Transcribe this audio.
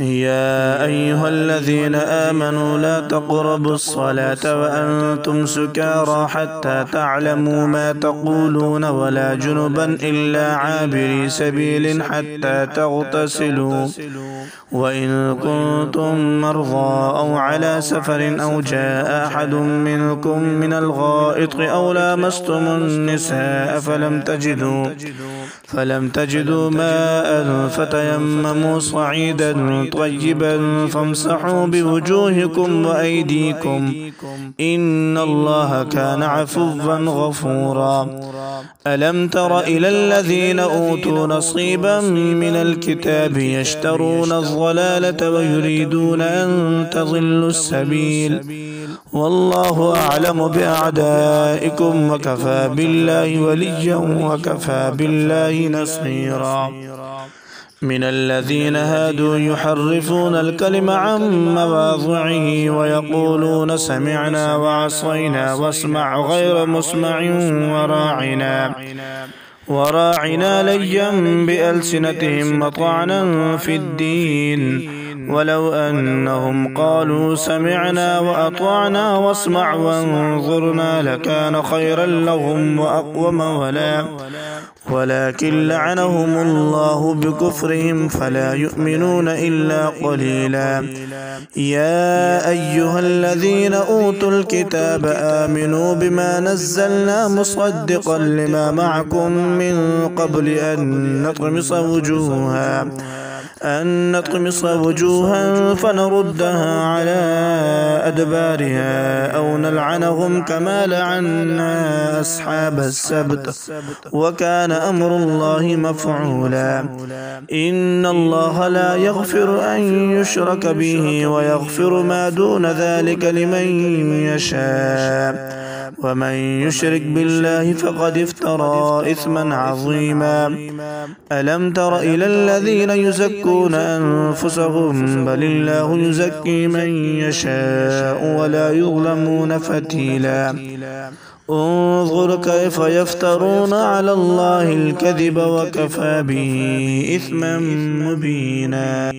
يا أيها الذين آمنوا لا تقربوا الصلاة وأنتم سكارى حتى تعلموا ما تقولون ولا جنبا إلا عابري سبيل حتى تغتسلوا وإن كنتم مرضى أو على سفر أو جاء أحد منكم من الغائط أو لامستم النساء فلم تجدوا ماء فتيمموا صعيدا طيبا فامسحوا بوجوهكم وأيديكم إن الله كان عفوا غفورا. ألم تر إلى الذين أوتوا نصيبا من الكتاب يشترون الضلالة ويريدون أن تضلوا السبيل والله أعلم بأعدائكم وكفى بالله وليا وكفى بالله نصيرا. من الذين هادوا يحرفون الكلم عن مواضعه ويقولون سمعنا وعصينا واسمع غير مسمع وراعنا ليا بألسنتهم وطعنا في الدين ولو أنهم قالوا سمعنا وأطعنا واسمع وانظرنا لكان خيرا لهم وأقوم ولكن لعنهم الله بكفرهم فلا يؤمنون إلا قليلا. يا أيها الذين أوتوا الكتاب آمنوا بما نزلنا مصدقا لما معكم من قبل أن نطمس وجوها فنردها على أدبارها أو نلعنهم كما لعنا أصحاب السبت وكان أمر الله مفعولا. إن الله لا يغفر أن يشرك به ويغفر ما دون ذلك لمن يشاء ومن يشرك بالله فقد افترى إثما عظيما. ألم تر إلى الذين يزكون أنفسهم بل الله يزكي من يشاء ولا يظلمون فتيلا. انظر كيف يفترون على الله الكذب وكفى به إثما مبينا.